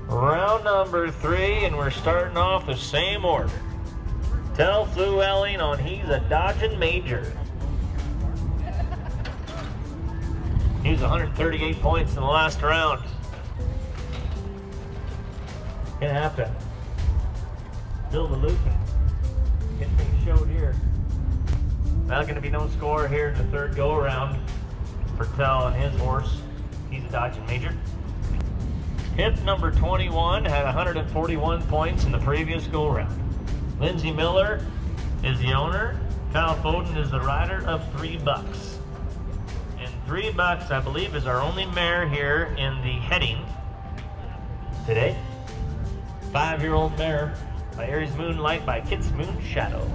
Round number 3, and we're starting off the same order. Tel Flewelling on He's a Dodgin' Major. He was 138 points in the last round. Gonna have to build a loop and get things showed here. Not gonna be no score here in the third go around for Tel and his horse. He's a Dodgin' Major. Hip number 21 had 141 points in the previous go round. Lindsay Miller is the owner. Kyle Foden is the rider of $3. And $3, I believe, is our only mare here in the heading today. 5-year-old mare by Aries Moonlight by Kit's Moon Shadow.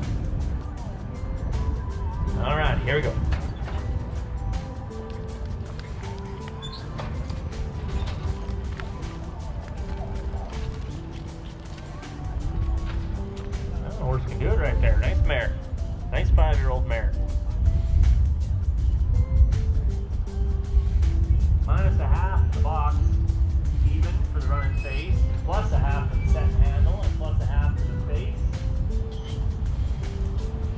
All right, here we go. Horse can do it right there. Nice mare. Nice 5-year-old mare. Minus a half the box, even for the running face. Plus a half for the set handle, and plus a half for the face.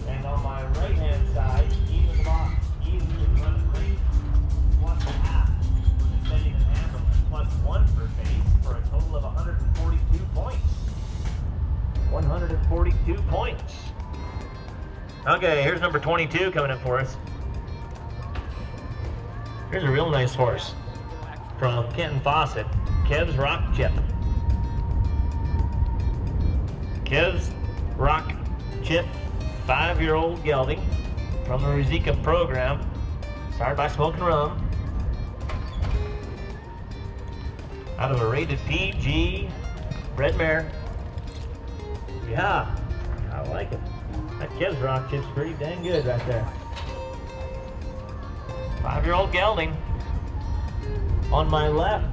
And on my right hand side, even the box, even for the running face. Plus a half for the setting and handle, and plus 1 for face, for a total of 142 points. 142 points. Okay, here's number 22 coming in for us. Here's a real nice horse from Kenton Fawcett, Kevs Rock Chip. Kevs Rock Chip, 5-year-old gelding from the Rizika program, started by Smoking Rum. Out of a rated PG bred mare. Yeah, I like it. That Kevs Rock Chip's pretty dang good right there. 5-year-old gelding. On my left,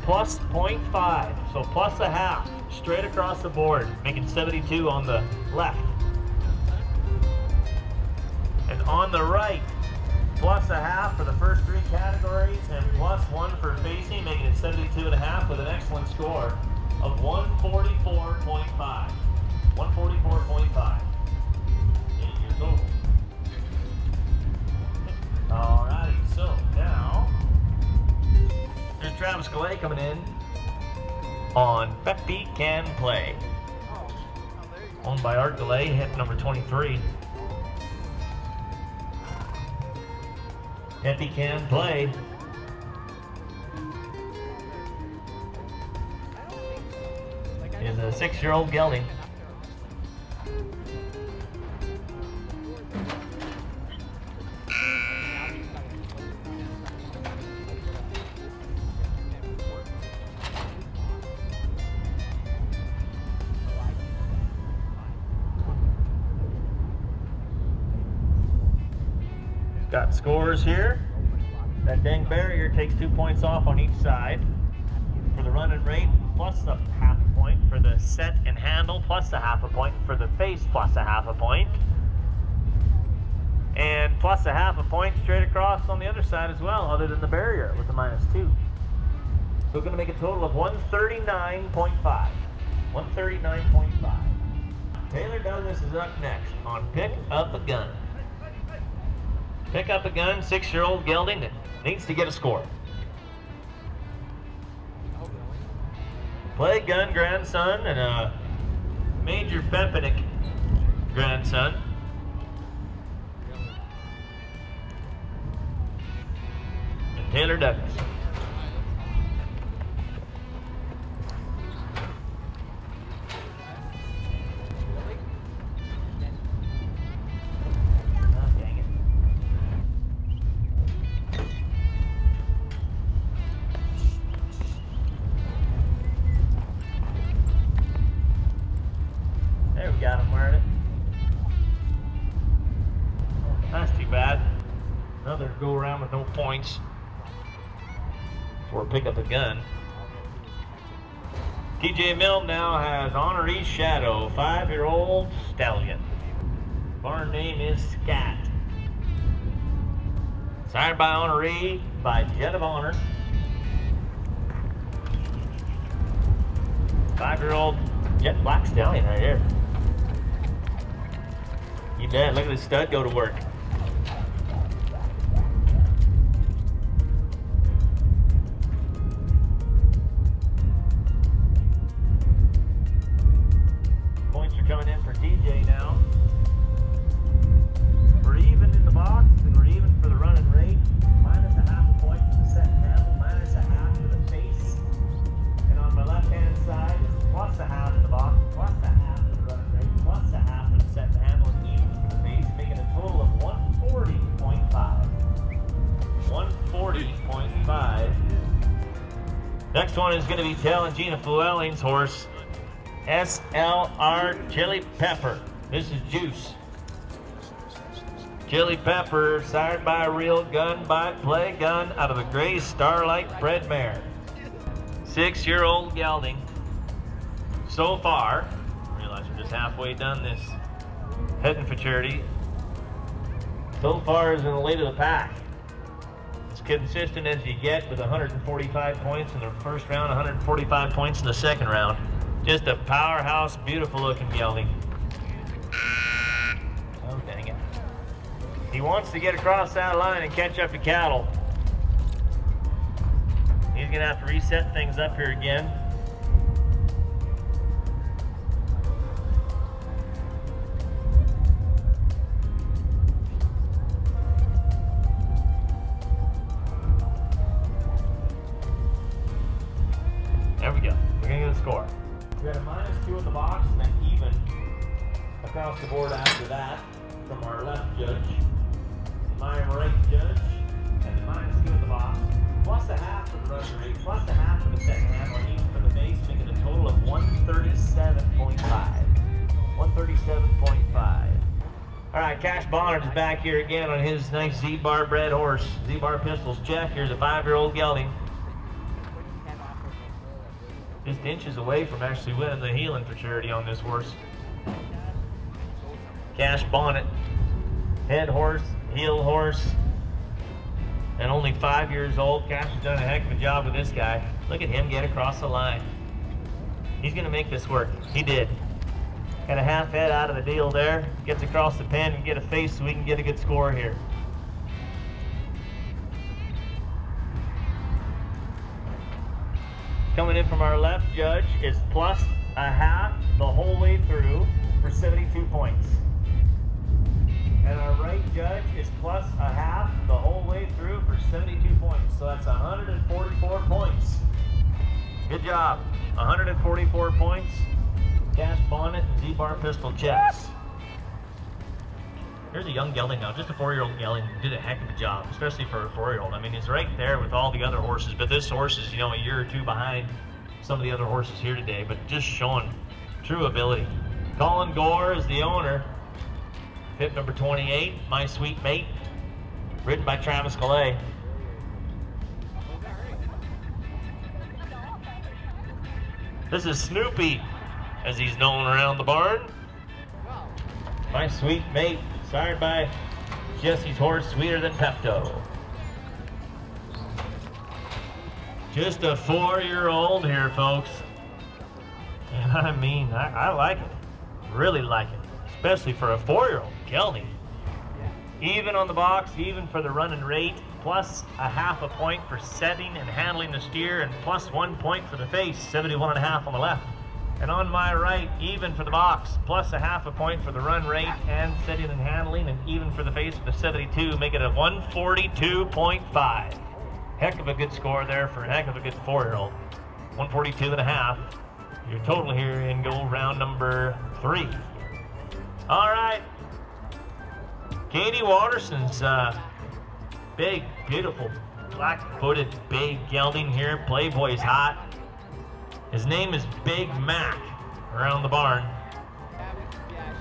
plus 0.5, so plus a half, straight across the board, making 72 on the left. And on the right, plus a half for the first 3 categories, and plus 1 for facing, making it 72.5 with an excellent score of 144.5. 144.5. 8 years old. Alrighty, so now there's Travis Galay coming in on Peppy Can Play. Owned by Art Galay, hip number 23. Peppy Can Play. Is a 6-year-old gelding. Got scores here. That dang barrier takes 2 points off on each side for the running rate, plus a half a point for the set and handle, plus a half a point for the face, plus a half a point, and plus a half a point straight across on the other side as well, other than the barrier with the -2. So we're going to make a total of 139.5. 139.5. Taylor Douglas is up next on Pick Up a Gun. Pick Up a Gun, 6-year-old gelding that needs to get a score. Play Gun grandson and a Major Pepenick grandson. And Taylor Douglas. Got him wearing it. That's too bad. Another go around with no points for Pick Up a Gun. TJ Mill now has Honoree Shadow, 5-year-old stallion. Barn name is Scat. Signed by Honoree by Jet of Honor. 5-year-old jet black stallion right here. You bet. Look at this stud go to work. Points are coming in for DJ now. We're even in the box, and we're even for the running rate. Minus a half a point for the set and handle, minus a half for the face. And on my left-hand side is plus a half in the box, plus a half for the running rate, plus a half for the set and handle, and even for the face, making a total of 140.5. 140.5. Next one is going to be Tel and Gina Flewelling's horse, SLR Chilli Pepper. This is Juice. Chilli Pepper, sired by a real gun by play gun out of the gray Starlight bred mare. 6-year-old gelding. So far, I realize we're just halfway done this heading Futurity. So far is in the lead of the pack. As consistent as you get with 145 points in the first round, 145 points in the second round. Just a powerhouse, beautiful looking gelding. Oh, dang it. He wants to get across that line and catch up to cattle. He's going to have to reset things up here again. There we go. We're going to get a score. We got a -2 in the box and then even across the board after that from our left judge. My right judge, and the -2 in the box, plus a half for the running rate, plus a half for the second half, or even for the base, making a total of 137.5. 137.5. All right, Kash Bonnett is back here again on his nice ZBar bred horse, ZBar Pistol Chex. Here's a 5-year-old gelding. Just inches away from actually winning the heeling Futurity on this horse. Kash Bonnett, head horse, heel horse, and only 5 years old. Kash has done a heck of a job with this guy. Look at him get across the line. He's going to make this work. He did. Got a half head out of the deal there. Gets across the pen and get a face so we can get a good score here. Coming in from our left judge is plus a half the whole way through for 72 points. And our right judge is plus a half the whole way through for 72 points. So that's 144 points. Good job. 144 points. Kash Bonnett and ZBar Pistol Chex. Here's a young gelding now, just a 4-year-old gelding. Did a heck of a job, especially for a 4-year-old. I mean, he's right there with all the other horses, but this horse is, you know, a year or two behind some of the other horses here today, but just showing true ability. Colin Gore is the owner. Pip number 28, My Sweet Mate, ridden by Travis Galay. This is Snoopy, as he's known around the barn. My Sweet Mate, sired by Jesse's horse, Sweeter Than Pepto. Just a 4-year-old here, folks. And I mean, I like it. Really like it. Especially for a 4-year-old gelding. Even on the box, even for the running rate, plus a half a point for setting and handling the steer, and plus 1 point for the face, 71.5 on the left. And on my right, even for the box, plus a half a point for the run rate and setting and handling, and even for the face of the 72, make it a 142.5. Heck of a good score there for a heck of a good 4-year-old. 142.5. Your total here in go round number 3. All right. Katie Watterson's big, beautiful, black-footed, big gelding here. Playboy's hot. His name is Big Mac around the barn.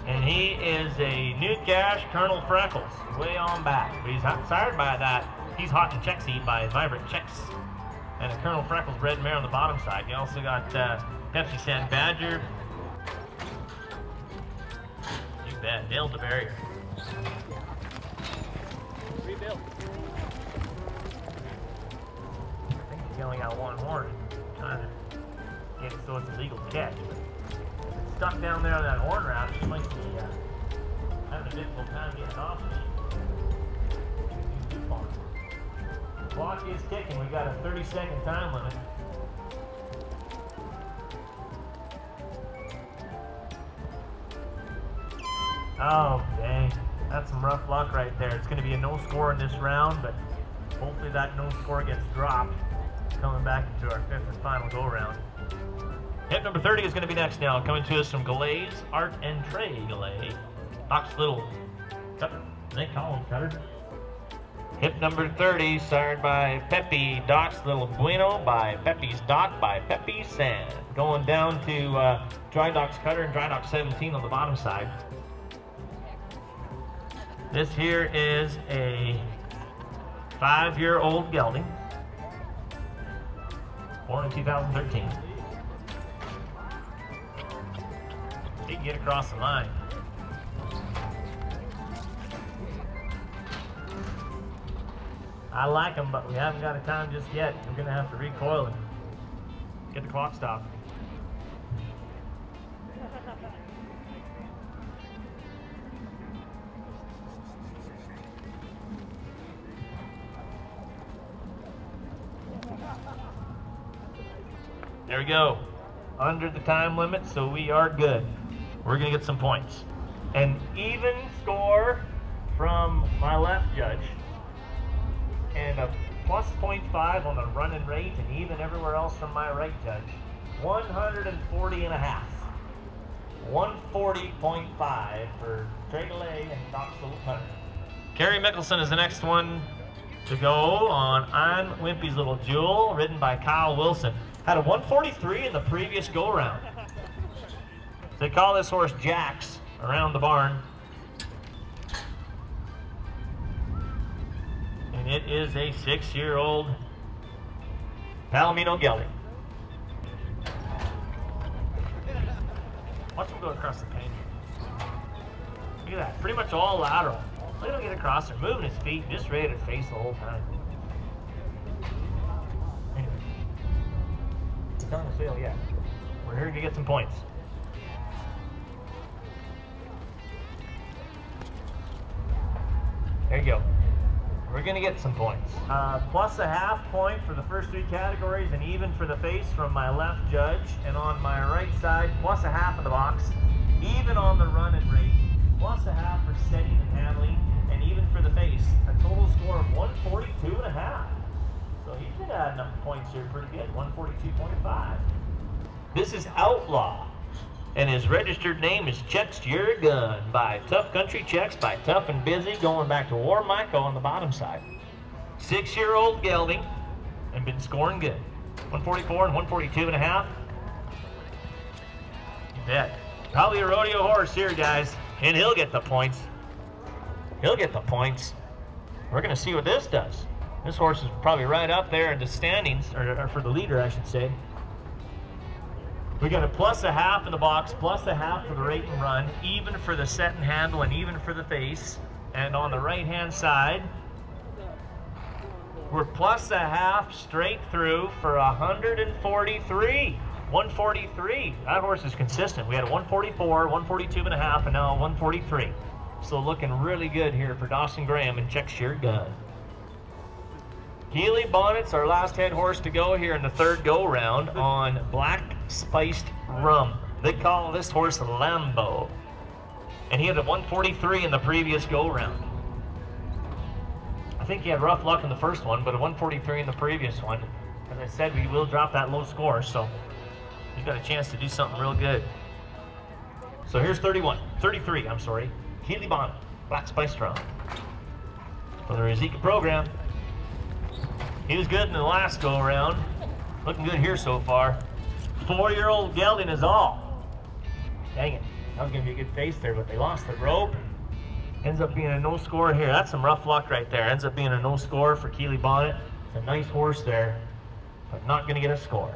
And he is a Newcash Colonel Freckles, way on back. But he's sired by that. He's hot to check seed by Vibrant Chex. And a Colonel Freckles bred mare on the bottom side. You also got Pepsi Sand Badger. You bet, nailed the barrier. Rebuild. I think he's only got one horn. Trying to pocket, so it's illegal to catch. But if it's stuck down there on that horn wrap, you might be having a difficult time getting it off. The clock is ticking. We've got a 30-second time limit. Oh, dang. That's some rough luck right there. It's going to be a no score in this round, but hopefully that no score gets dropped coming back into our 5th and final go round. Hip number 30 is going to be next now. Coming to us from Galay's Art and Tray Galay. Doc's Little Cutter. They call him Cutter. Hip number 30, sired by Pepe. Doc's Little Bueno by Pepe's Doc by Pepe Sand. Going down to Dry Doc's Cutter and Dry Doc 17 on the bottom side. This here is a 5-year-old gelding, born in 2013. He can get across the line. I like him, but we haven't got a time just yet. We're going to have to recoil and get the clock stopped. There we go. Under the time limit, so we are good. We're going to get some points. An even score from my left judge, and a plus 0.5 on the running rate, and even everywhere else from my right judge. 140 and a half. 140.5 for Trey Galay and Doc's Little Cutter. Kerry Mickelson is the next one to go on I'm Wimpy's Little Jewel, ridden by Kyle Wilson. Had a 143 in the previous go-round. They call this horse Jax around the barn. And it is a 6-year-old Palomino gelding. Watch him go across the pen. Look at that, pretty much all lateral. Look at him get across there, moving his feet, just ready to face the whole time. Anyway, it's on the sale yet. We're here to get some points. There you go. We're going to get some points. Plus a half point for the first 3 categories, and even for the face from my left judge. And on my right side, plus a half in the box. Even on the run and rate. Plus a half for setting and handling. And even for the face, a total score of 142 and a half. So he's been adding up points here pretty good. 142.5. This is Outlaw. And his registered name is Chex Yer Gun by Tough Country Chex by Tough and Busy, going back to War Michael on the bottom side. 6-year-old gelding and been scoring good. 144 and 142 and a half. You bet. Probably a rodeo horse here, guys, and he'll get the points. He'll get the points. We're going to see what this does. This horse is probably right up there in the standings, or for the leader, I should say. We got a plus a half in the box, plus a half for the rate and run, even for the set and handle, and even for the face. And on the right-hand side, we're plus a half straight through for 143. 143. That horse is consistent. We had a 144, 142 and a half, and now a 143. So looking really good here for Dawson Graham and Chex Yer Gun. Keely Bonnett's our last head horse to go here in the 3rd go-round on Black Spiced Rum. They call this horse Lambo. And he had a 143 in the previous go-round. I think he had rough luck in the first one, but a 143 in the previous one. As I said, we will drop that low score, so he's got a chance to do something real good. So here's 33, I'm sorry. Keely Bonnet, Black Spiced Rum. For the Rizika program. He was good in the last go-around. Looking good here so far. 4-year-old gelding is all. Dang it. That was going to be a good face there, but they lost the rope. Ends up being a no score here. That's some rough luck right there. Ends up being a no score for Keely Bonnet. It's a nice horse there, but not going to get a score.